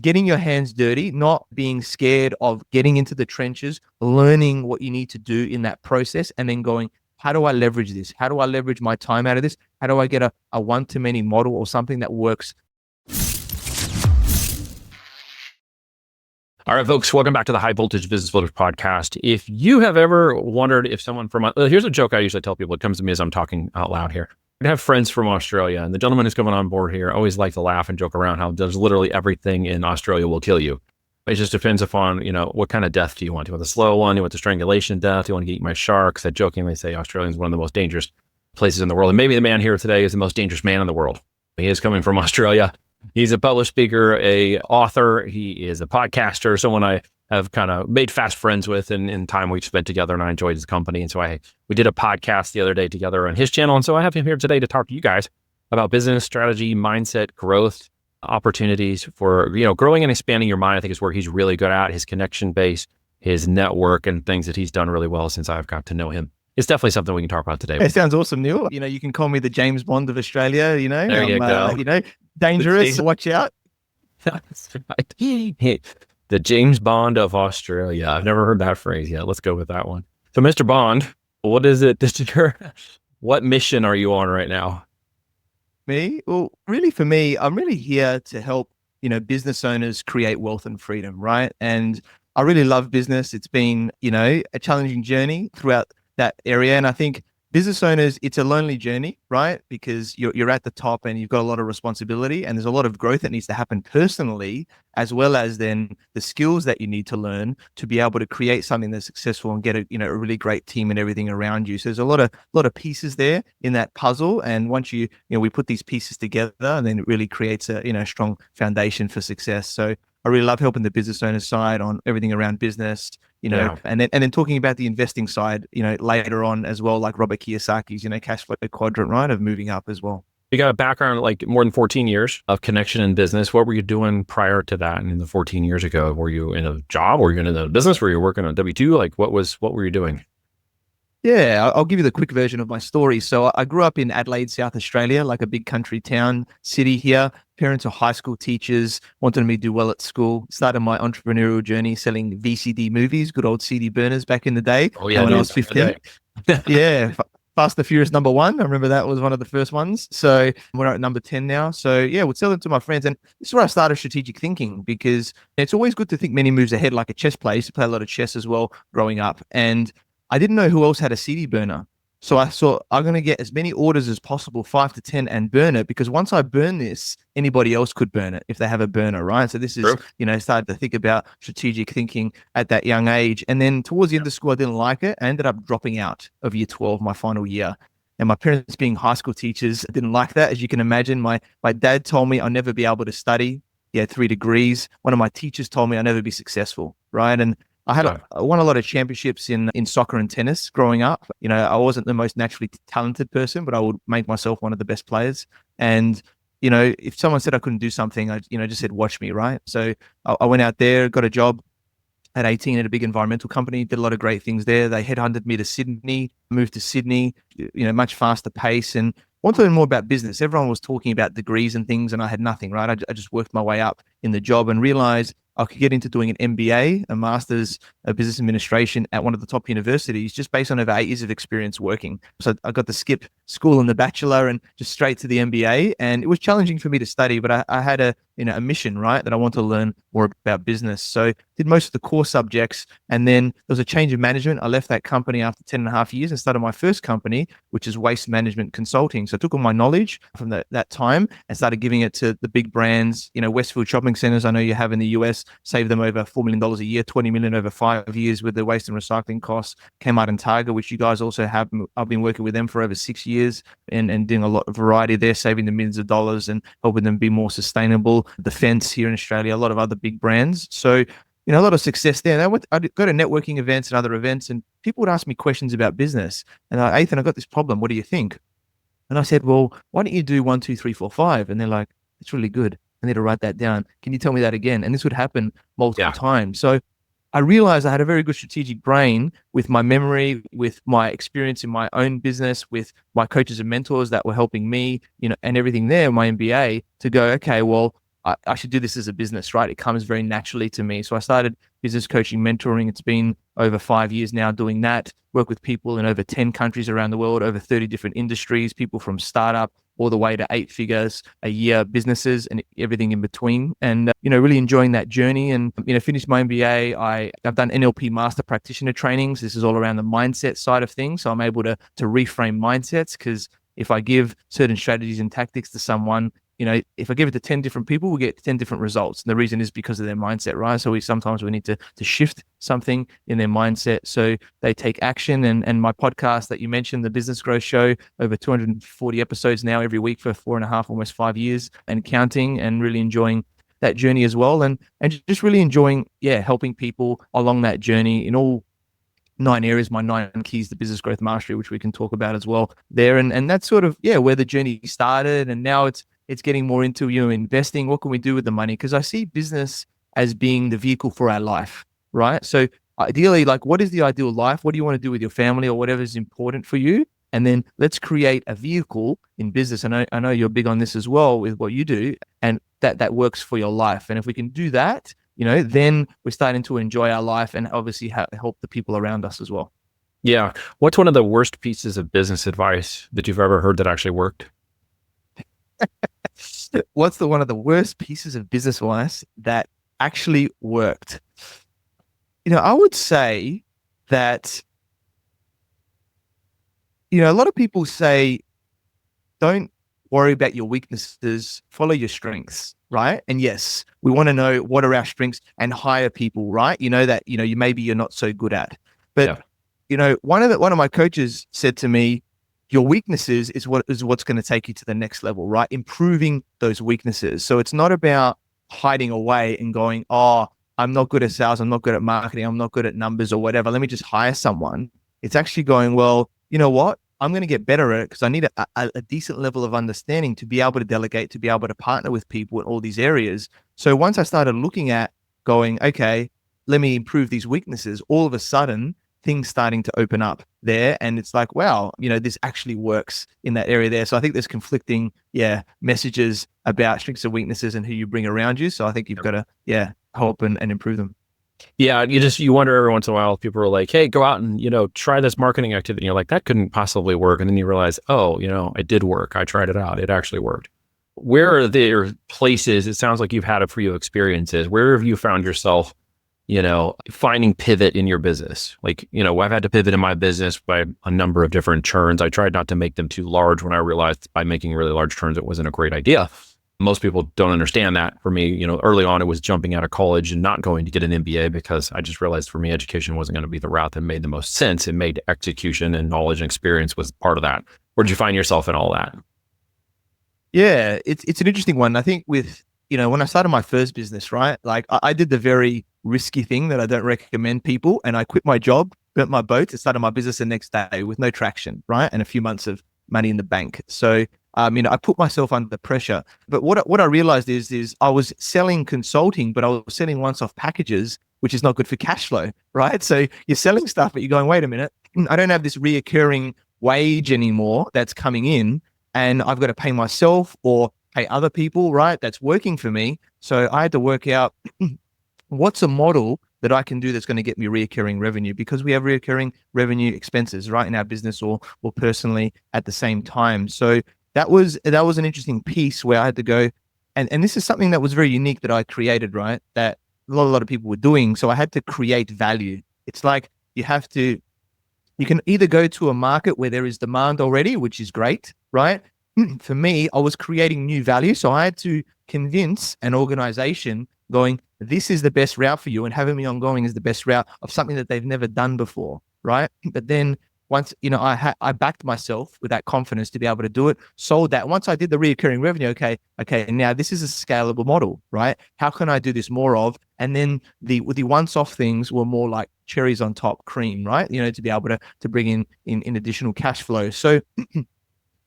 getting your hands dirty, not being scared of getting into the trenches, learning what you need to do in that process, and then going, how do I leverage this? How do I leverage my time out of this? How do I get a one-to-many model or something that works? All right, folks, welcome back to the High Voltage Business Builders Podcast. If you have ever wondered if someone from, here's a joke I usually tell people. It comes to me as I'm talking out loud here. I have friends from Australia, and the gentleman who's coming on board here always like to laugh and joke around how there's literally everything in Australia will kill you. It just depends upon, what kind of death do you want? Do you want the slow one? Do you want the strangulation death? Do you want to get eaten by sharks? I jokingly say Australia is one of the most dangerous places in the world. And maybe the man here today is the most dangerous man in the world. He is coming from Australia. He's a published speaker, a author. He is a podcaster, someone I have kind of made fast friends with in time we've spent together, and I enjoyed his company. And so we did a podcast the other day together on his channel. And so I have him here today to talk to you guys about business strategy, mindset, growth, opportunities for, growing and expanding your mind. I think is where he's really good at, his connection base, his network, and things that he's done really well since I've got to know him. It's definitely something we can talk about today. It sounds awesome, Neil. You can call me the James Bond of Australia, There you go. Dangerous, watch out. That's right. The James Bond of Australia. I've never heard that phrase yet. Let's go with that one. So, Mr. Bond, what is it? What mission are you on right now? Me? Well, really for me, I'm really here to help, business owners create wealth and freedom, right? And I really love business. It's been, a challenging journey throughout that area. And I think business owners, it's a lonely journey, right? Because you're at the top and you've got a lot of responsibility, and there's a lot of growth that needs to happen personally, as well as then the skills that you need to learn to be able to create something that's successful and get a really great team and everything around you. So there's a lot of pieces there in that puzzle. And once we put these pieces together, and then it really creates a strong foundation for success. So I really love helping the business owner side on everything around business, and then talking about the investing side, later on as well, like Robert Kiyosaki's, cash flow quadrant, right, of moving up as well. You got a background like more than 14 years of connection in business. What were you doing prior to that? And in the 14 years ago, were you in a job? Were you in a business? Were you working on W-2? Like what were you doing? Yeah, I'll give you the quick version of my story. So I grew up in Adelaide, South Australia, like a big country town city here. Parents are high school teachers, wanted me to do well at school. Started my entrepreneurial journey selling VCD movies, good old CD burners back in the day. Oh yeah, when I was 15. Yeah, Fast and Furious #1. I remember that was one of the first ones. So we're at number 10 now. So yeah, we'd sell them to my friends. And this is where I started strategic thinking, because it's always good to think many moves ahead, like a chess player. I used to play a lot of chess as well growing up. And I didn't know who else had a CD burner. So I thought, I'm going to get as many orders as possible, 5 to 10, and burn it, because once I burn this, anybody else could burn it if they have a burner, right? So this is, started to think about strategic thinking at that young age. And then towards the end of school, I didn't like it. I ended up dropping out of year 12, my final year. And my parents, being high school teachers, didn't like that. As you can imagine, my dad told me I'll never be able to study. He had 3 degrees. One of my teachers told me I'll never be successful, right? And I won a lot of championships in soccer and tennis growing up. I wasn't the most naturally talented person, but I would make myself one of the best players. And, if someone said I couldn't do something, I, just said, watch me, right? So I went out there, got a job at 18 at a big environmental company, did a lot of great things there. They headhunted me to Sydney, moved to Sydney, much faster pace, and wanted to learn more about business. Everyone was talking about degrees and things, and I had nothing, right? I just worked my way up in the job and realized I could get into doing an MBA, a Master's of Business Administration at one of the top universities, just based on over 8 years of experience working. So I got to skip school and the bachelor and just straight to the MBA. And it was challenging for me to study, but I had a mission, right, that I want to learn more about business. So did most of the core subjects. And then there was a change of management. I left that company after 10 and a half years and started my first company, which is Waste Management Consulting. So I took all my knowledge from that time and started giving it to the big brands, Westfield shopping centers, I know you have in the US, saved them over $4 million a year, 20 million over 5 years with the waste and recycling costs. Kmart and Target, which you guys also have. I've been working with them for over 6 years and doing a lot of variety there, saving them millions of dollars and helping them be more sustainable. Defense here in Australia, a lot of other big brands. So, a lot of success there. And I'd go to networking events and other events, and people would ask me questions about business. And Athin, I got this problem. What do you think? And I said, well, why don't you do 1, 2, 3, 4, 5? And they're like, it's really good. I need to write that down. Can you tell me that again? And this would happen multiple times. So I realized I had a very good strategic brain with my memory, with my experience in my own business, with my coaches and mentors that were helping me, and everything there, my MBA, to go, okay, well, I should do this as a business, right? It comes very naturally to me. So I started business coaching, mentoring. It's been over 5 years now doing that. Work with people in over 10 countries around the world, over 30 different industries, people from startup all the way to 8 figures a year businesses and everything in between. And, really enjoying that journey and, finished my MBA. I've done NLP master practitioner trainings. This is all around the mindset side of things. So I'm able to reframe mindsets, because if I give certain strategies and tactics to someone, if I give it to 10 different people, we'll get 10 different results. And the reason is because of their mindset, right? So sometimes we need to shift something in their mindset so they take action. And my podcast that you mentioned, the Business Growth Show, over 240 episodes now every week for 4.5, almost 5 years and counting, and really enjoying that journey as well. And just really enjoying, helping people along that journey in all 9 areas, my 9 keys to business growth mastery, which we can talk about as well there. And that's sort of, where the journey started. And now it's getting more into, investing. What can we do with the money? Because I see business as being the vehicle for our life, right? So ideally, like, what is the ideal life? What do you want to do with your family or whatever is important for you? And then let's create a vehicle in business. And I know you're big on this as well with what you do, and that works for your life. And if we can do that, then we're starting to enjoy our life and obviously help the people around us as well. Yeah. What's one of the worst pieces of business advice that you've ever heard that actually worked? What's one of the worst pieces of business advice that actually worked? I would say that, a lot of people say, don't worry about your weaknesses, follow your strengths, right? And yes, we want to know what are our strengths and hire people, right? That, you're not so good at. But, one of my coaches said to me, your weaknesses is what's going to take you to the next level, right? Improving those weaknesses. So it's not about hiding away and going, oh, I'm not good at sales, I'm not good at marketing, I'm not good at numbers or whatever, let me just hire someone. It's actually going, well, you know what? I'm going to get better at it because I need a decent level of understanding to be able to delegate, to be able to partner with people in all these areas. So once I started looking at going, okay, let me improve these weaknesses, all of a sudden things starting to open up there. And it's like, wow, this actually works in that area there. So I think there's conflicting, messages about strengths and weaknesses and who you bring around you. So I think you've got to, help and improve them. Yeah, you wonder every once in a while if people are like, hey, go out and, try this marketing activity. And you're like, that couldn't possibly work. And then you realize, oh, it did work. I tried it out. It actually worked. Where are there places, it sounds like you've had a few experiences, where have you found yourself, finding pivot in your business? Like, I've had to pivot in my business by a number of different churns. I tried not to make them too large when I realized by making really large churns, it wasn't a great idea. Most people don't understand that. For me, early on, it was jumping out of college and not going to get an MBA because I just realized for me, education wasn't going to be the route that made the most sense. It made execution and knowledge and experience was part of that. Where did you find yourself in all that? Yeah, it's an interesting one. I think with, when I started my first business, right? Like I did the very risky thing that I don't recommend people. And I quit my job, burnt my boats, and started my business the next day with no traction, right? And a few months of money in the bank. So I put myself under pressure. But what I realized is I was selling consulting, but I was selling once-off packages, which is not good for cash flow, right? So you're selling stuff, but you're going, wait a minute, I don't have this reoccurring wage anymore that's coming in, and I've got to pay myself or pay other people, right? That's working for me. So I had to work out what's a model that I can do that's going to get me reoccurring revenue, because we have reoccurring revenue expenses, right, in our business or personally at the same time. So that was an interesting piece where I had to go, and this is something that was very unique that I created, right? That a lot of people were doing. So I had to create value. It's like you can either go to a market where there is demand already, which is great, right? For me, I was creating new value. So I had to convince an organization going, this is the best route for you, and having me ongoing is the best route of something that they've never done before, right? But then once, I backed myself with that confidence to be able to do it, sold that. Once I did the reoccurring revenue, okay, now this is a scalable model, right? How can I do this more of? And then the once-off things were more like cherries on top, cream, right? To be able to bring in additional cash flow. So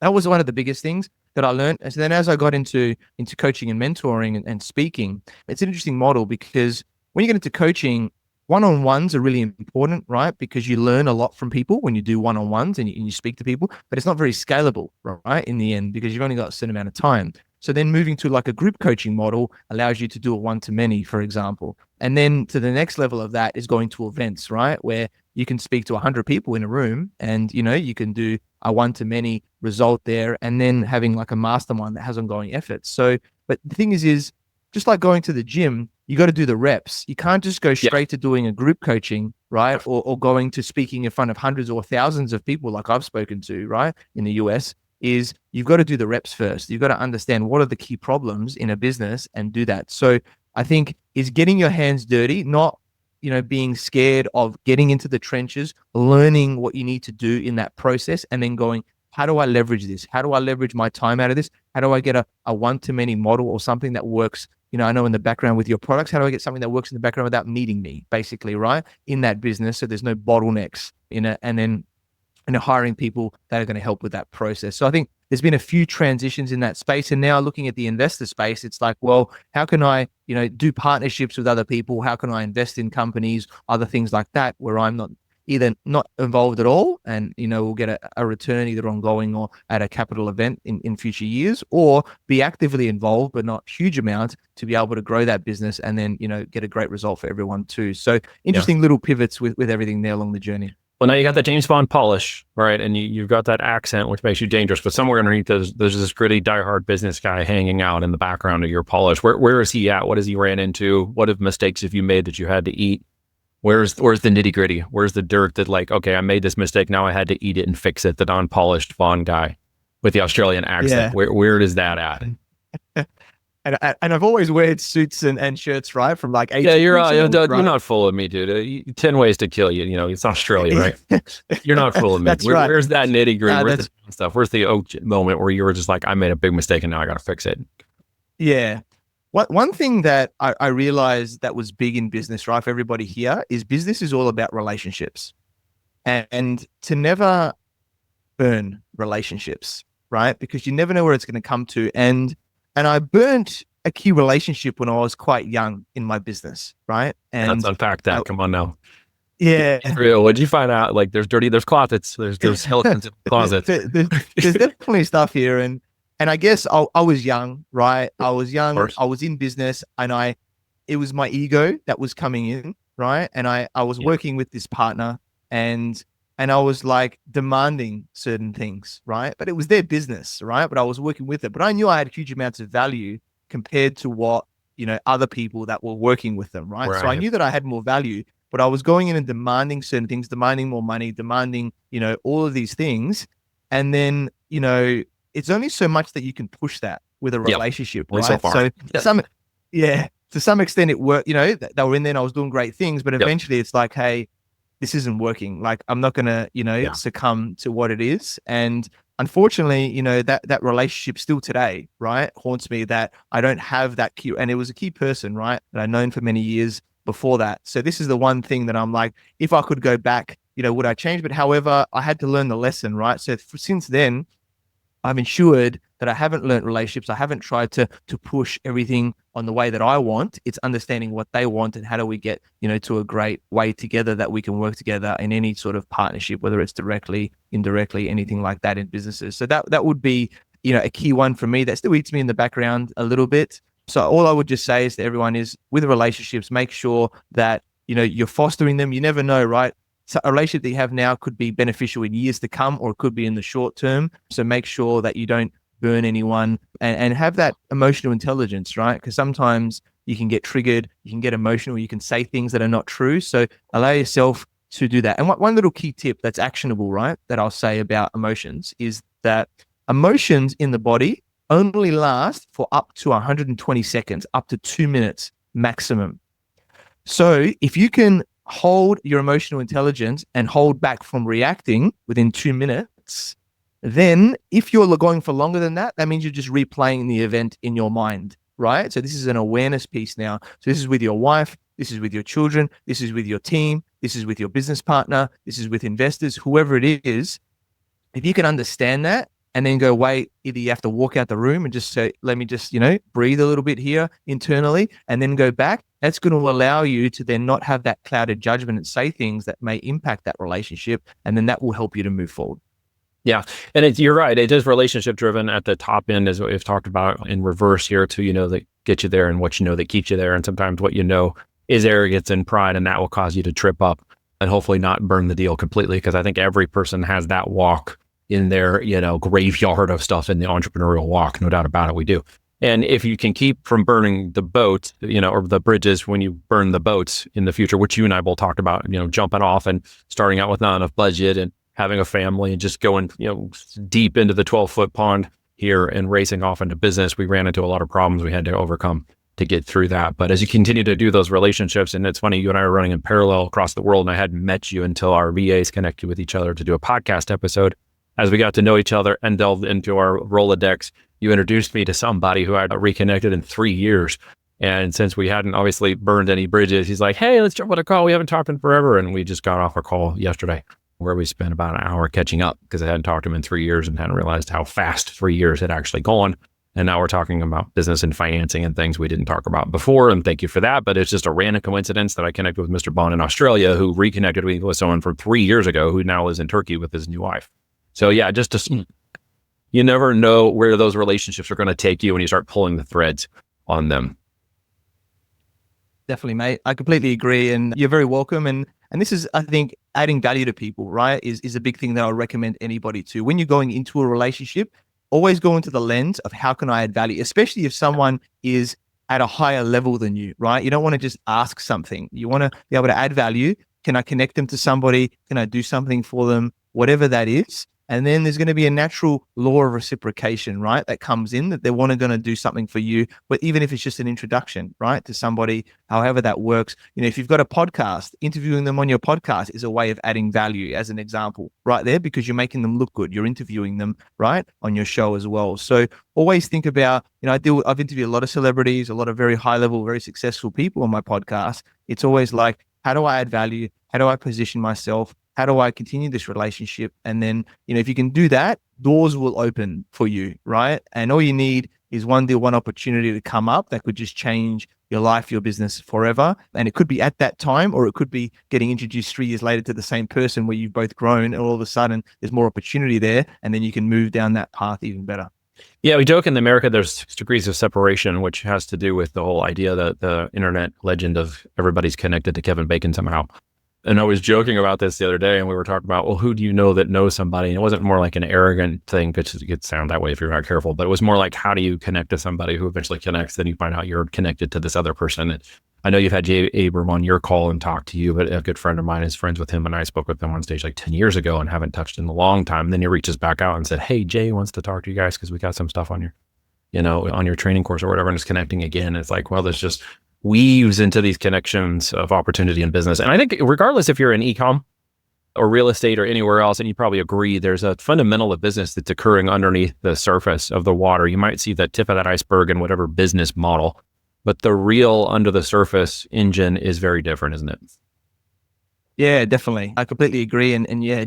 that was one of the biggest things that I learned. And then as I got into coaching and mentoring and speaking, it's an interesting model, because when you get into coaching, one-on-ones are really important, right? Because you learn a lot from people when you do one-on-ones and you speak to people, but it's not very scalable, right? In the end, because you've only got a certain amount of time. So then moving to like a group coaching model allows you to do a one-to-many, for example. And then to the next level of that is going to events, right? Where you can speak to 100 people in a room and, you can do a one-to-many result there, and then having like a mastermind that has ongoing efforts. So, but the thing is just like going to the gym, you got to do the reps. You can't just go straight to doing a group coaching, right? Or going to speaking in front of hundreds or thousands of people like I've spoken to, right? In the US, is you've got to do the reps first. You've got to understand what are the key problems in a business and do that. So I think is getting your hands dirty, not, being scared of getting into the trenches, learning what you need to do in that process, and then going, how do I leverage this? How do I leverage my time out of this? How do I get a one-to-many model or something that works? I know in the background with your products, how do I get something that works in the background without needing me, basically, right? In that business. So there's no bottlenecks in it. And then hiring people that are going to help with that process. So I think there's been a few transitions in that space. And now looking at the investor space, it's like, well, how can I, do partnerships with other people? How can I invest in companies, other things like that, where I'm not involved at all, and we'll get a return either ongoing or at a capital event in future years, or be actively involved but not huge amounts to be able to grow that business and then get a great result for everyone too. So interesting little pivots with everything there along the journey. Well, now you got that James Bond polish, right? And you've got that accent, which makes you dangerous. But somewhere underneath, there's this gritty, diehard business guy hanging out in the background of your polish. Where is he at? What has he ran into? What mistakes have you made that you had to eat? Where's the nitty gritty? Where's the dirt that like, okay, I made this mistake. Now I had to eat it and fix it. The non-polished Bond guy with the Australian accent. Yeah. Where is that at? And I've always weared suits and shirts, right? From like 18. Yeah, you're not fooling me, dude. 10 ways to kill you. It's Australia, right? You're not fooling me. That's right. Where's that nitty gritty? Where's the stuff? Where's the moment where you were just like, I made a big mistake and now I got to fix it? Yeah. One thing that I realized that was big in business, right, for everybody here, is business is all about relationships, and to never burn relationships, right? Because you never know where it's going to come to. And I burnt a key relationship when I was quite young in my business, right? And let's unpack that. Come on now. Yeah. Real. What'd you find out? Like there's closets, there's skeletons in the closets. There's definitely stuff here. And I guess I was young, right? I was young, I was in business, and it was my ego that was coming in, right? And I was working with this partner, and I was like demanding certain things, right? But it was their business, right? But I was working with it. But I knew I had huge amounts of value compared to what, other people that were working with them, right? So I knew that I had more value, but I was going in and demanding certain things, demanding more money, demanding, all of these things. And then, it's only so much that you can push that with a relationship, right? So to some extent it worked, they were in there and I was doing great things, but eventually it's like, hey, this isn't working. Like, I'm not going to, succumb to what it is. And unfortunately, that relationship still today, right, haunts me, that I don't have that key. And it was a key person, right, that I've known for many years before that. So this is the one thing that I'm like, if I could go back, would I change? But however, I had to learn the lesson, right? So since then, I've ensured that I haven't learned relationships. I haven't tried to push everything on the way that I want. It's understanding what they want and how do we get, to a great way together that we can work together in any sort of partnership, whether it's directly, indirectly, anything like that in businesses. So that would be, a key one for me that still eats me in the background a little bit. So all I would just say is to everyone is, with relationships, make sure that, you're fostering them. You never know, right? So a relationship that you have now could be beneficial in years to come, or it could be in the short term. So make sure that you don't burn anyone, and have that emotional intelligence, right? Because sometimes you can get triggered, you can get emotional, you can say things that are not true. So allow yourself to do that. And one little key tip that's actionable, right, that I'll say about emotions is that emotions in the body only last for up to 120 seconds, up to 2 minutes maximum. So if you can hold your emotional intelligence and hold back from reacting within 2 minutes, then if you're going for longer than that, that means you're just replaying the event in your mind, right? So this is an awareness piece now. So this is with your wife, this is with your children, this is with your team, this is with your business partner, this is with investors, whoever it is. If you can understand that and then go, wait, either you have to walk out the room and just say, let me just, breathe a little bit here internally, and then go back. That's going to allow you to then not have that clouded judgment and say things that may impact that relationship. And then that will help you to move forward. Yeah. And you're right. It is relationship driven at the top end, as we've talked about, in reverse here too, that get you there, and what that keeps you there. And sometimes what is arrogance and pride, and that will cause you to trip up and hopefully not burn the deal completely. Because I think every person has that walk in their, graveyard of stuff in the entrepreneurial walk. No doubt about it. We do. And if you can keep from burning the boats, or the bridges when you burn the boats in the future, which you and I both talked about, jumping off and starting out with not enough budget and having a family and just going, deep into the 12-foot pond here and racing off into business, we ran into a lot of problems we had to overcome to get through that. But as you continue to do those relationships, and it's funny, you and I are running in parallel across the world, and I hadn't met you until our VAs connected with each other to do a podcast episode. As we got to know each other and delved into our Rolodex, you introduced me to somebody who I had reconnected in 3 years. And since we hadn't obviously burned any bridges, he's like, hey, let's jump on a call. We haven't talked in forever. And we just got off a call yesterday where we spent about an hour catching up, because I hadn't talked to him in 3 years and hadn't realized how fast 3 years had actually gone. And now we're talking about business and financing and things we didn't talk about before. And thank you for that. But it's just a random coincidence that I connected with Mr. Bond in Australia, who reconnected with someone from 3 years ago who now lives in Turkey with his new wife. So yeah, you never know where those relationships are going to take you when you start pulling the threads on them. Definitely, mate. I completely agree. And you're very welcome. And this is, I think, adding value to people, right, is a big thing that I would recommend anybody to. When you're going into a relationship, always go into the lens of how can I add value, especially if someone is at a higher level than you, right? You don't want to just ask something. You want to be able to add value. Can I connect them to somebody? Can I do something for them? Whatever that is. And then there's going to be a natural law of reciprocation, right? That comes in, that they're going to do something for you, but even if it's just an introduction, right, to somebody, however that works. If you've got a podcast, interviewing them on your podcast is a way of adding value, as an example, right there, because you're making them look good. You're interviewing them, right, on your show as well. So always think about, I've interviewed a lot of celebrities, a lot of very high level, very successful people on my podcast. It's always like, how do I add value? How do I position myself? How do I continue this relationship? And then, if you can do that, doors will open for you, right? And all you need is one deal, one opportunity to come up that could just change your life, your business forever. And it could be at that time, or it could be getting introduced 3 years later to the same person where you've both grown, and all of a sudden there's more opportunity there. And then you can move down that path even better. Yeah, we joke in America, there's 6 degrees of separation, which has to do with the whole idea that the internet legend of everybody's connected to Kevin Bacon somehow. And I was joking about this the other day, and we were talking about, well, who do you know that knows somebody? And it wasn't more like an arrogant thing, because it could sound that way if you're not careful, but it was more like, how do you connect to somebody who eventually connects? Then you find out you're connected to this other person. And I know you've had Jay Abram on your call and talked to you, but a good friend of mine is friends with him, and I spoke with him on stage like 10 years ago and haven't touched in a long time. And then he reaches back out and said, hey, Jay wants to talk to you guys because we got some stuff on on your training course or whatever, and it's connecting again. It's like, well, there's just weaves into these connections of opportunity in business. And I think regardless if you're in e-com or real estate or anywhere else, and you probably agree, there's a fundamental of business that's occurring underneath the surface of the water. You might see the tip of that iceberg in whatever business model, but the real under the surface engine is very different, isn't it? Yeah, definitely. I completely agree. And yeah,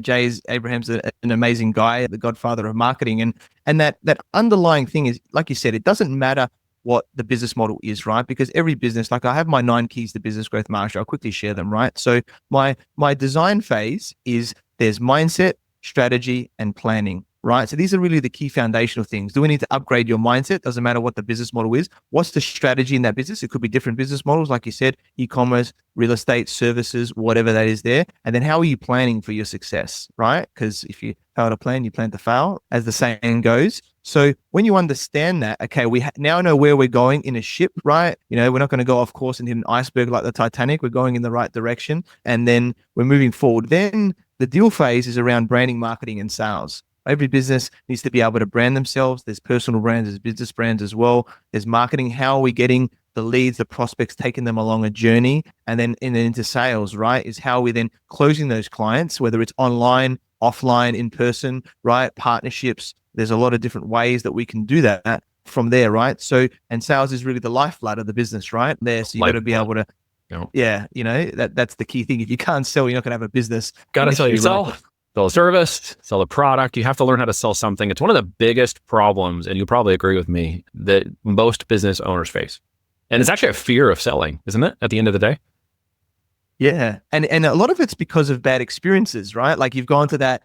Abraham's an amazing guy, the godfather of marketing. And that underlying thing is, like you said, it doesn't matter what the business model is, right? Because every business, like I have my 9 keys to business growth mastery, I'll quickly share them, right? So my design phase is there's mindset, strategy, and planning, right? So these are really the key foundational things. Do we need to upgrade your mindset? Doesn't matter what the business model is. What's the strategy in that business? It could be different business models, like you said, e-commerce, real estate, services, whatever that is there. And then how are you planning for your success, right? Because if you fail to plan, you plan to fail, as the saying goes. So when you understand that, okay, we now know where we're going in a ship, right? We're not going to go off course and hit an iceberg like the Titanic. We're going in the right direction. And then we're moving forward. Then the deal phase is around branding, marketing, and sales. Every business needs to be able to brand themselves. There's personal brands, there's business brands as well. There's marketing. How are we getting the leads, the prospects, taking them along a journey? And then into sales, right, is how we then closing those clients, whether it's online, offline, in person, right? Partnerships. There's a lot of different ways that we can do that from there, right? So, and sales is really the lifeblood of the business, right? There, so you got to be able to, that's the key thing. If you can't sell, you're not going to have a business. Got to sell yourself. Sell a service, sell a product. You have to learn how to sell something. It's one of the biggest problems, and you'll probably agree with me, that most business owners face. And it's actually a fear of selling, isn't it, at the end of the day? Yeah. And a lot of it's because of bad experiences, right? Like you've gone to that,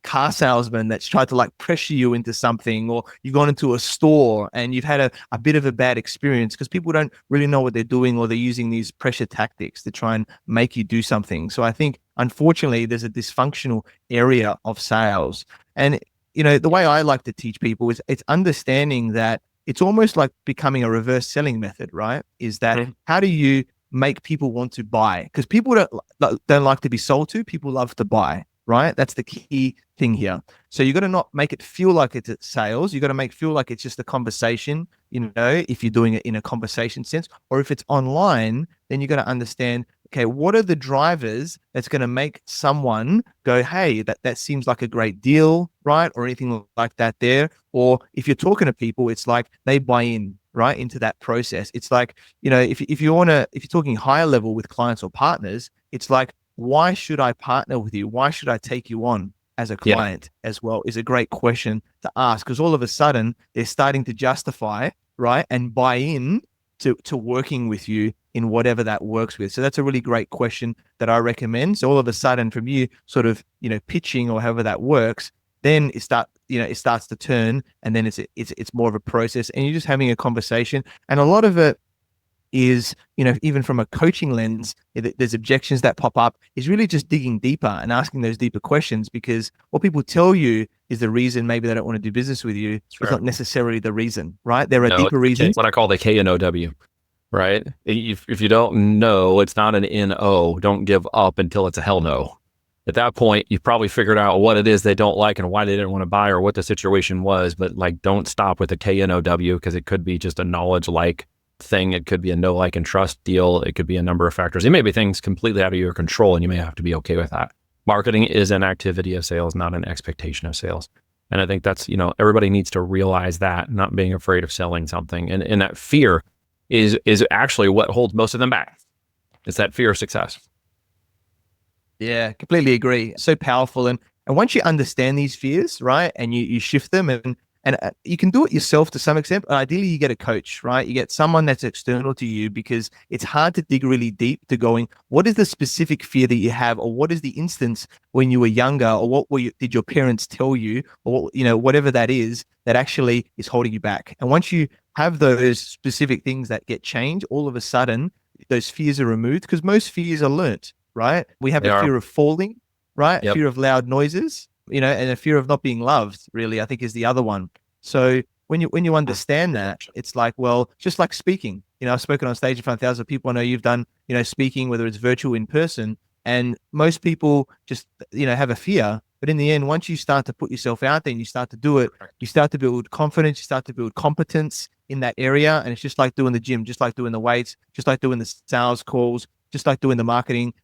car salesman that's tried to like pressure you into something, or you've gone into a store and you've had a bit of a bad experience because people don't really know what they're doing, or they're using these pressure tactics to try and make you do something. So I think, unfortunately, there's a dysfunctional area of sales. And, the way I like to teach people is it's understanding that it's almost like becoming a reverse selling method, right? Is that how do you make people want to buy? Because people don't like to be sold to, people love to buy, right? That's the key thing here. So you got to not make it feel like it's sales. You got to feel like it's just a conversation, if you're doing it in a conversation sense, or if it's online, then you got to understand, okay, what are the drivers that's going to make someone go, hey, that seems like a great deal, right? Or anything like that there. Or if you're talking to people, it's like they buy in, right, into that process. It's like, if you're talking higher level with clients or partners, it's like, why should I partner with you? Why should I take you on as a client as well? Is a great question to ask, because all of a sudden they're starting to justify, right, and buy in to working with you in whatever that works with. So that's a really great question that I recommend. So all of a sudden, from you sort of, pitching or however that works, then it starts to turn, and then it's more of a process, and you're just having a conversation. And a lot of it is, even from a coaching lens, there's objections that pop up, is really just digging deeper and asking those deeper questions, because what people tell you is the reason maybe they don't want to do business with you. It's not necessarily the reason, right? There are deeper reasons. It's what I call the KNOW, right? If you don't know, it's not an NO. Don't give up until it's a hell no. At that point, you've probably figured out what it is they don't like and why they didn't want to buy, or what the situation was. But like, don't stop with the KNOW, because it could be just a knowledge like thing. It could be a know, like, and trust deal. It could be a number of factors. It may be things completely out of your control, and you may have to be okay with that. Marketing is an activity of sales, not an expectation of sales. And I think that's, everybody needs to realize that, not being afraid of selling something. And that fear is actually what holds most of them back. It's that fear of success. Yeah, completely agree. So powerful. And once you understand these fears, right, and you shift them, and you can do it yourself to some extent, but ideally you get a coach, right? You get someone that's external to you, because it's hard to dig really deep to going, what is the specific fear that you have, or what is the instance when you were younger, or what did your parents tell you, or whatever that is that actually is holding you back. And once you have those specific things that get changed, all of a sudden those fears are removed, because most fears are learnt, right? We have fear of falling, right? Fear of loud noises, and a fear of not being loved, really, I think, is the other one. So when you understand that, it's like, well, just like speaking, I've spoken on stage in front of thousands of people. I know you've done, speaking, whether it's virtual, in person, and most people just, have a fear. But in the end, once you start to put yourself out there and you start to do it, you start to build confidence, you start to build competence in that area. And it's just like doing the gym, just like doing the weights, just like doing the sales calls, just like doing the marketing,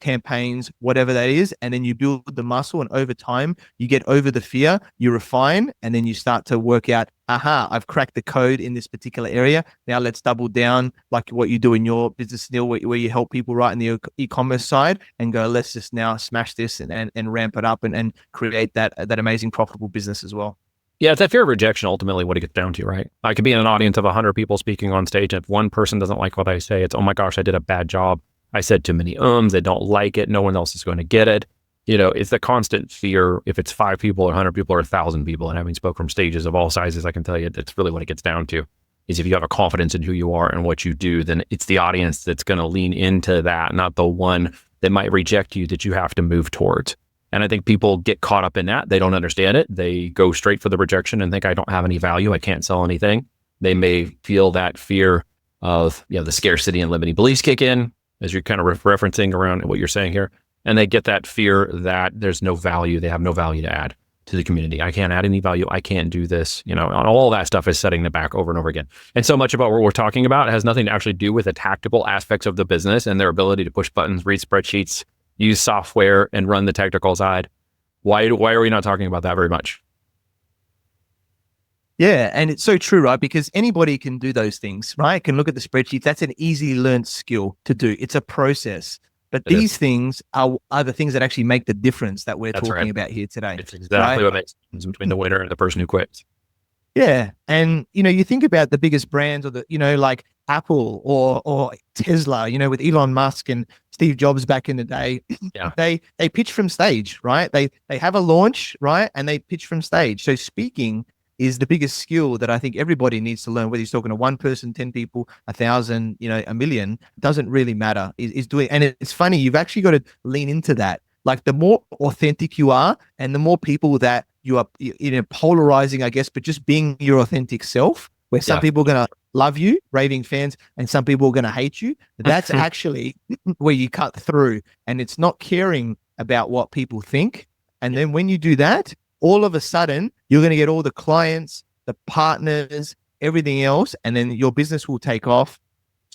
campaigns, whatever that is. And then you build the muscle, and over time you get over the fear, you refine, and then you start to work out, I've cracked the code in this particular area. Now let's double down, like what you do in your business, Neil, where you help people right in the e-commerce side, and go, let's just now smash this and ramp it up and create that amazing profitable business as well. Yeah, it's that fear of rejection, ultimately what it gets down to, right? I could be in an audience of 100 people speaking on stage, and if one person doesn't like what I say, it's, oh my gosh, I did a bad job. I said too many they don't like it. No one else is going to get it. It's the constant fear. If it's 5 people or 100 people or 1,000 people, and having spoke from stages of all sizes, I can tell you that's really what it gets down to, is if you have a confidence in who you are and what you do, then it's the audience that's going to lean into that, not the one that might reject you that you have to move towards. And I think people get caught up in that. They don't understand it. They go straight for the rejection and think, I don't have any value. I can't sell anything. They may feel that fear of, the scarcity and limiting beliefs kick in, as you're kind of referencing around what you're saying here. And they get that fear that there's no value. They have no value to add to the community. I can't add any value. I can't do this. All that stuff is setting them back over and over again. And so much about what we're talking about has nothing to actually do with the tactical aspects of the business and their ability to push buttons, read spreadsheets, use software, and run the technical side. Why are we not talking about that very much? Yeah, and it's so true, right? Because anybody can do those things, right? Can look at the spreadsheets. That's an easily learned skill to do. It's a process. But these things are the things that actually make the difference that we're talking about here today. It's exactly what makes the difference between the winner and the person who quits. Yeah. And, you think about the biggest brands, or like Apple or Tesla, with Elon Musk and Steve Jobs back in the day, Yeah. they pitch from stage, right? They have a launch, right? And they pitch from stage. So speaking is the biggest skill that I think everybody needs to learn, whether he's talking to one person, 10 people, 1,000, a million, doesn't really matter, is doing. And it's funny, you've actually got to lean into that. Like the more authentic you are and the more people that you are, polarizing, I guess, but just being your authentic self, where some people are going to love you, raving fans, and some people are going to hate you. That's actually where you cut through, and it's not caring about what people think. And then when you do that, all of a sudden you're going to get all the clients, the partners, everything else, and then your business will take off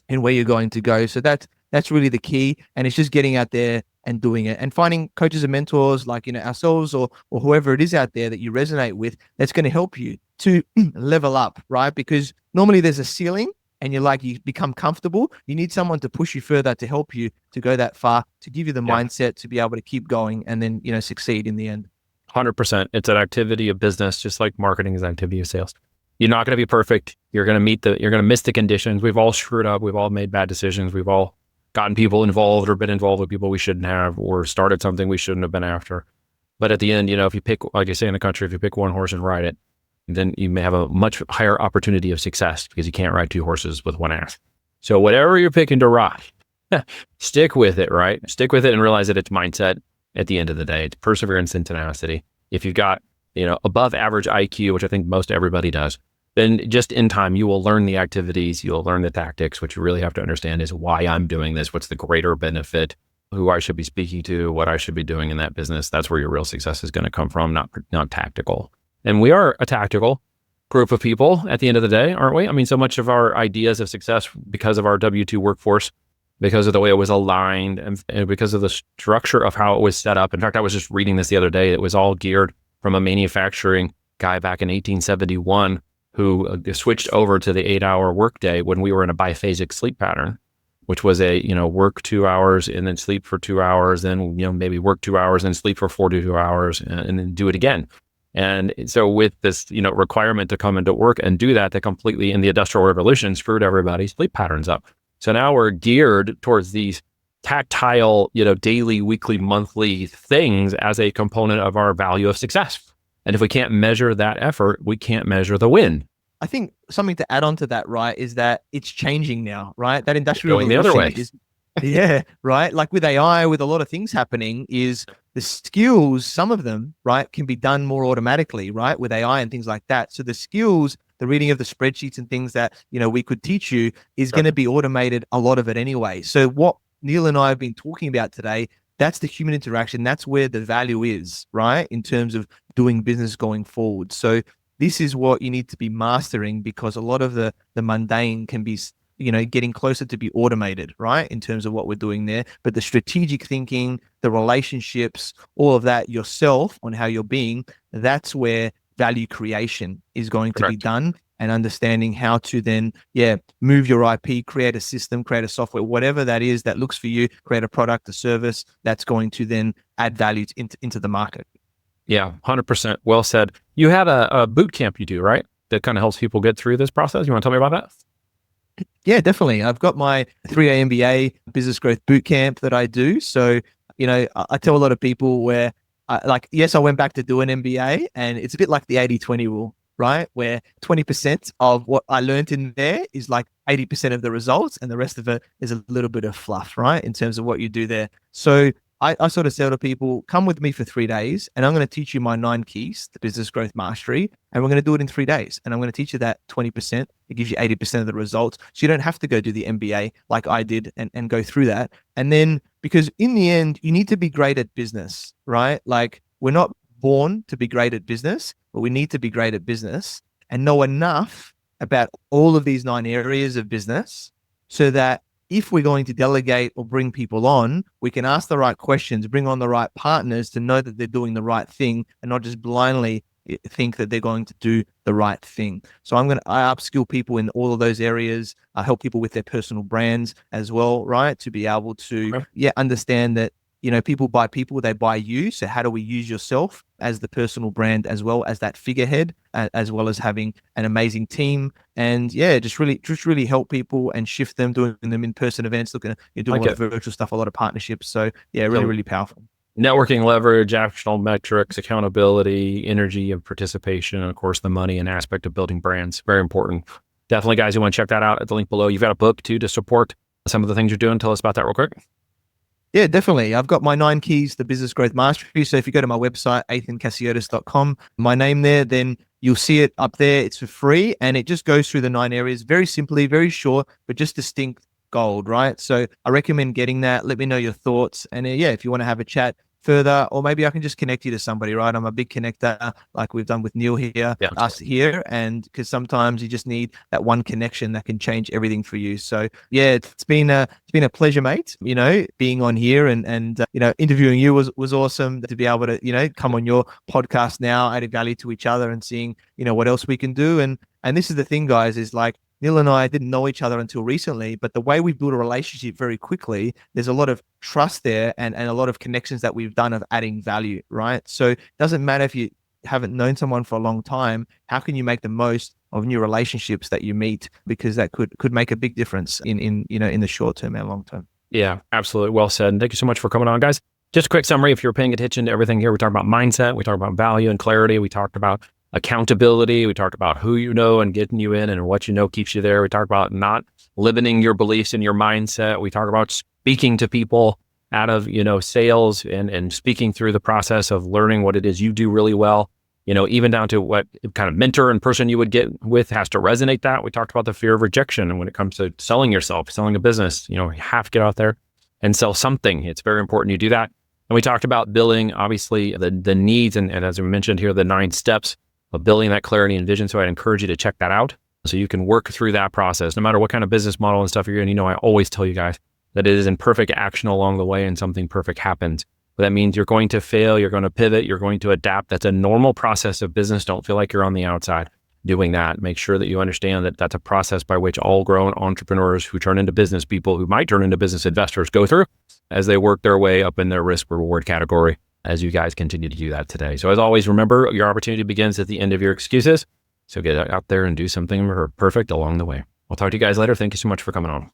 and where you're going to go. So that's really the key. And it's just getting out there and doing it and finding coaches and mentors like, ourselves or whoever it is out there that you resonate with, that's going to help you to level up, right? Because normally there's a ceiling and you become comfortable. You need someone to push you further, to help you to go that far, to give you the mindset to be able to keep going and then, succeed in the end. 100%. It's an activity of business, just like marketing is an activity of sales. You're not going to be perfect. You're going to miss the conditions. We've all screwed up. We've all made bad decisions. We've all gotten people involved or been involved with people we shouldn't have, or started something we shouldn't have been after. But at the end, if you pick, like you say in the country, if you pick one horse and ride it, then you may have a much higher opportunity of success, because you can't ride two horses with one ass. So whatever you're picking to ride, stick with it, right? Stick with it and realize that it's mindset at the end of the day. It's perseverance and tenacity. If you've got, above average IQ, which I think most everybody does, then just in time, you will learn the activities, you'll learn the tactics. What you really have to understand is why I'm doing this, what's the greater benefit, who I should be speaking to, what I should be doing in that business. That's where your real success is going to come from, not tactical. And we are a tactical group of people at the end of the day, aren't we? I mean, so much of our ideas of success, because of our W-2 workforce, because of the way it was aligned, and because of the structure of how it was set up. In fact, I was just reading this the other day. It was all geared from a manufacturing guy back in 1871 who switched over to the 8-hour workday when we were in a biphasic sleep pattern, which was work 2 hours and then sleep for 2 hours, then, maybe work 2 hours and sleep for 42 hours and then do it again. And so with this, requirement to come into work and do that, they completely, in the Industrial Revolution, screwed everybody's sleep patterns up. So now we're geared towards these tactile, daily, weekly, monthly things as a component of our value of success. And if we can't measure that effort, we can't measure the win. I think something to add on to that, right, is that it's changing now, right? That industrial going the other way. Right? Like with AI, with a lot of things happening, is the skills, some of them, right, can be done more automatically, right, with AI and things like that. So the skills, the reading of the spreadsheets and things that, we could teach you is going to be automated, a lot of it anyway. So what Neil and I have been talking about today, that's the human interaction. That's where the value is, right, in terms of doing business going forward. So this is what you need to be mastering, because a lot of the mundane can be, getting closer to be automated, right, in terms of what we're doing there. But the strategic thinking, the relationships, all of that yourself on how you're being, that's where value creation is going to be done, and understanding how to then, move your IP, create a system, create a software, whatever that is that looks for you, create a product, a service that's going to then add value into the market. Yeah, 100%. Well said. You have a boot camp you do, right? That kind of helps people get through this process. You want to tell me about that? Yeah, definitely. I've got my 3A MBA business growth bootcamp that I do. So, I tell a lot of people where, yes, I went back to do an MBA, and it's a bit like the 80-20 rule, right? Where 20% of what I learned in there is like 80% of the results, and the rest of it is a little bit of fluff, right, in terms of what you do there. So I sort of say to people, come with me for 3 days, and I'm going to teach you my 9 keys to business growth mastery, and we're going to do it in 3 days. And I'm going to teach you that 20%. It gives you 80% of the results. So you don't have to go do the MBA like I did and go through that. And then, because in the end, you need to be great at business, right? Like, we're not born to be great at business, but we need to be great at business and know enough about all of these 9 areas of business, so that if we're going to delegate or bring people on, we can ask the right questions, bring on the right partners to know that they're doing the right thing, and not just blindly think that they're going to do the right thing. So I upskill people in all of those areas. I help people with their personal brands as well, right? To be able to, understand that people buy people, they buy you. So how do we use yourself as the personal brand as well as that figurehead, as well as having an amazing team, and just really help people and shift them, doing them in-person events, doing a lot of virtual stuff, a lot of partnerships. So really powerful. Networking, leverage, actionable metrics, accountability, energy of participation, and of course the money and aspect of building brands. Very important. Definitely, guys, you want to check that out at the link below. You've got a book too to support some of the things you're doing. Tell us about that real quick. Yeah, definitely. I've got my 9 keys to business growth mastery. So if you go to my website, athincassiotis.com, my name there, then you'll see it up there. It's for free, and it just goes through the 9 areas very simply, very short, but just distinct gold, right? So I recommend getting that. Let me know your thoughts. And if you want to have a chat further, or maybe I can just connect you to somebody, right? I'm a big connector, like we've done with Neil here, us here. And because sometimes you just need that one connection that can change everything for you. So it's been a pleasure, mate, being on here and interviewing you was awesome. To be able to, come on your podcast now, adding value to each other and seeing, what else we can do. And this is the thing, guys, is like, Neil and I didn't know each other until recently, but the way we built a relationship very quickly, there's a lot of trust there and a lot of connections that we've done of adding value, right? So it doesn't matter if you haven't known someone for a long time, how can you make the most of new relationships that you meet? Because that could make a big difference in the short term and long term. Yeah, absolutely. Well said. And thank you so much for coming on, guys. Just a quick summary. If you're paying attention to everything here, we talked about mindset, we talked about value and clarity, we talked about accountability. We talked about who you know and getting you in and what you know keeps you there. We talked about not limiting your beliefs and your mindset. We talked about speaking to people out of, sales and speaking through the process of learning what it is you do really well, even down to what kind of mentor and person you would get with has to resonate that. We talked about the fear of rejection. And when it comes to selling yourself, selling a business, you have to get out there and sell something. It's very important you do that. And we talked about building, obviously, the needs. And as we mentioned here, the 9 steps of building that clarity and vision. So I'd encourage you to check that out so you can work through that process. No matter what kind of business model and stuff you're in, I always tell you guys that it is in perfect action along the way and something perfect happens. But that means you're going to fail, you're going to pivot, you're going to adapt. That's a normal process of business. Don't feel like you're on the outside doing that. Make sure that you understand that that's a process by which all grown entrepreneurs who turn into business people, who might turn into business investors, go through as they work their way up in their risk reward category, as you guys continue to do that today. So as always, remember, your opportunity begins at the end of your excuses. So get out there and do something perfect along the way. I'll talk to you guys later. Thank you so much for coming on.